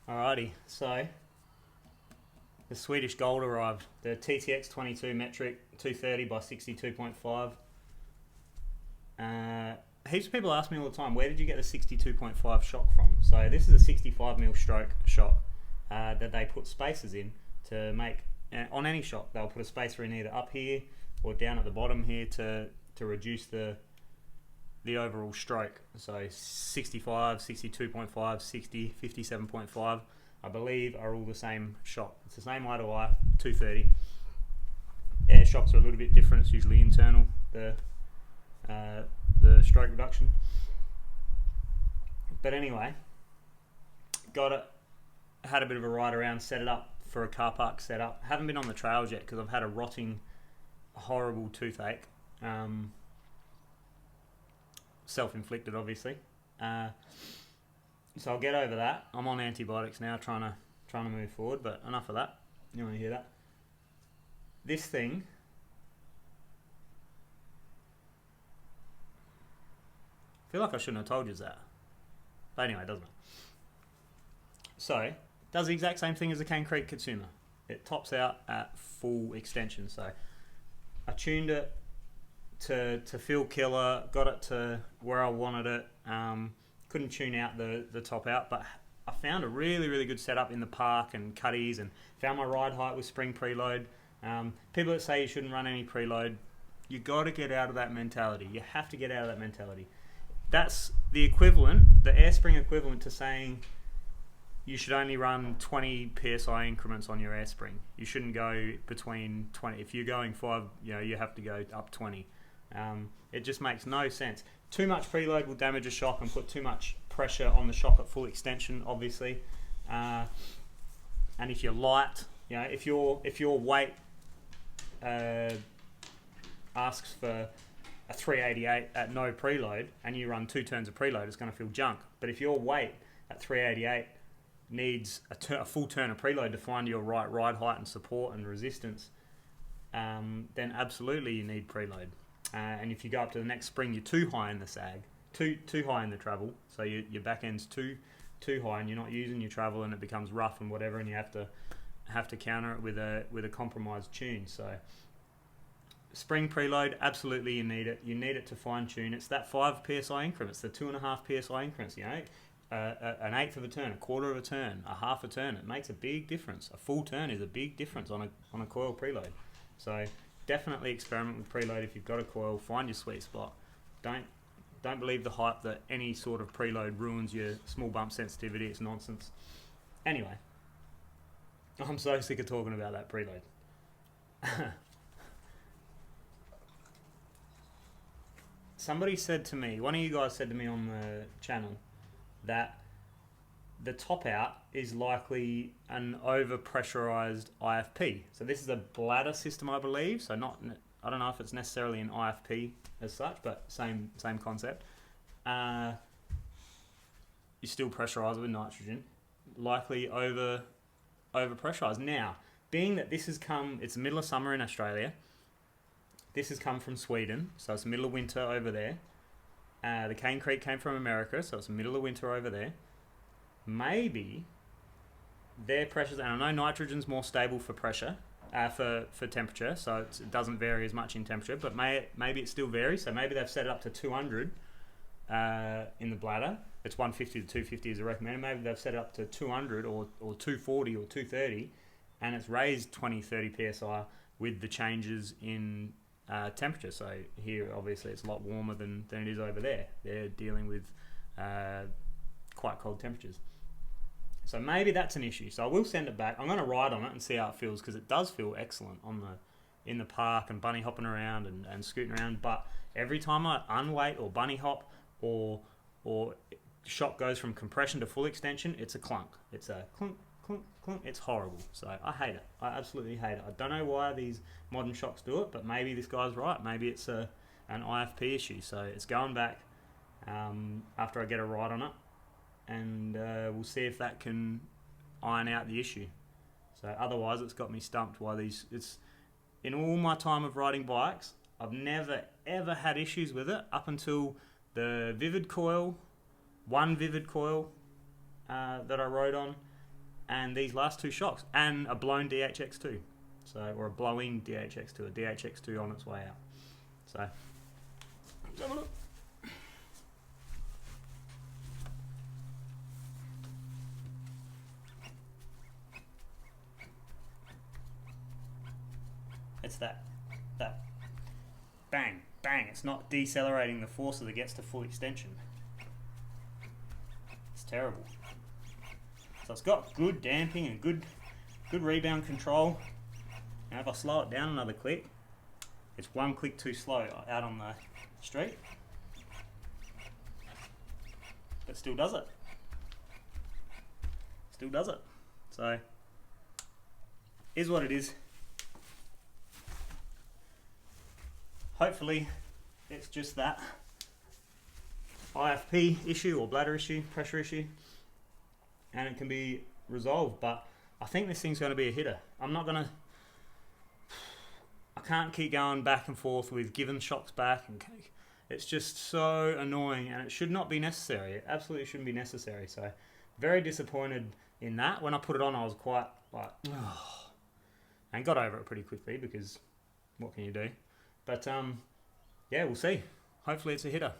Alrighty, so the Swedish Gold arrived. The TTX22 metric 230 by 62.5. Heaps of people ask me all the time, where did you get the 62.5 shock from? So this is a 65mm stroke shock that they put spacers in to make, on any shock, they'll put a spacer in either up here or down at the bottom here to reduce the overall stroke. So 65, 62.5, 60, 57.5, I believe are all the same shock. It's the same eye to eye, 230. Air shocks are a little bit different. It's usually internal, the stroke reduction. But anyway, got it, had a bit of a ride around, set it up for a car park setup. Haven't been on the trails yet because I've had a rotting, horrible toothache. Self-inflicted, obviously. So I'll get over that. I'm on antibiotics now, trying to move forward. But enough of that. You want to hear that? This thing. I feel like I shouldn't have told you that. But anyway, it doesn't matter. So, it does the exact same thing as a Cane Creek consumer. It tops out at full extension. So, I tuned it to feel killer, got it to where I wanted it. Couldn't tune out the top out, but I found a really, really good setup in the park and cutties, and found my ride height with spring preload. People that say you shouldn't run any preload, you got to get out of that mentality. You have to get out of that mentality. That's the equivalent, the air spring equivalent to saying you should only run 20 psi increments on your air spring. You shouldn't go between 20. If you're going 5, you have to go up 20. It just makes no sense. Too much preload will damage a shock and put too much pressure on the shock at full extension, obviously. And if you're light, if your weight asks for a 388 at no preload and you run 2 turns of preload, it's going to feel junk. But if your weight at 388 needs a full turn of preload to find your right ride height and support and resistance, then absolutely you need preload. And if you go up to the next spring, you're too high in the sag, too high in the travel, so your back end's too high, and you're not using your travel, and it becomes rough and whatever, and you have to counter it with a compromised tune. So spring preload, absolutely you need it. You need it to fine tune. It's that 5 psi increments, the 2.5 psi increments. An eighth of a turn, a quarter of a turn, a half a turn. It makes a big difference. A full turn is a big difference on a coil preload. So definitely experiment with preload if you've got a coil. Find your sweet spot. Don't believe the hype that any sort of preload ruins your small bump sensitivity. It's nonsense. Anyway, I'm so sick of talking about that preload. Somebody said to me, one of you guys said to me on the channel, that the top out is likely an over pressurized IFP. So this is a bladder system, I believe. So I don't know if it's necessarily an IFP as such, but same concept. You still pressurize it with nitrogen, likely over pressurized. Now, being that this has come, it's the middle of summer in Australia. This has come from Sweden, so it's the middle of winter over there. The Cane Creek came from America, so it's the middle of winter over there. Maybe their pressures, and I know nitrogen's more stable for pressure, for temperature, so it doesn't vary as much in temperature, but maybe it still varies, so maybe they've set it up to 200 in the bladder. It's 150 to 250 is recommended. Maybe they've set it up to 200 or 240 or 230, and it's raised 20-30 psi with the changes in temperature. So here obviously it's a lot warmer than it is over there. They're dealing with quite cold temperatures, so maybe that's an issue. So I will send it back. I'm going to ride on it and see how it feels, because it does feel excellent in the park and bunny hopping around and scooting around. But every time I unweight or bunny hop or shock goes from compression to full extension, it's a clunk. It's a clunk, clunk, clunk. It's horrible. So I hate it. I absolutely hate it. I don't know why these modern shocks do it, but maybe this guy's right. Maybe it's an IFP issue. So it's going back after I get a ride on it, and we'll see if that can iron out the issue. So otherwise, it's got me stumped why these. It's in all my time of riding bikes, I've never ever had issues with it up until the Vivid coil, one Vivid coil that I rode on, and these last two shocks, and a blown DHX2. So, or a blowing DHX2, a DHX2 on its way out. So, let's have a look. It's that bang, bang. It's not decelerating the force as it gets to full extension. It's terrible. So it's got good damping and good rebound control. Now if I slow it down another click, it's one click too slow out on the street, but still does it. Still does it. So, is what it is. Hopefully, it's just that IFP issue or bladder issue, pressure issue, and it can be resolved. But I think this thing's going to be a hitter. I can't keep going back and forth with giving shocks back, and it's just so annoying, and it should not be necessary. It absolutely shouldn't be necessary. So, very disappointed in that. When I put it on, I was quite like, oh, and got over it pretty quickly because what can you do? But yeah, we'll see. Hopefully it's a hitter.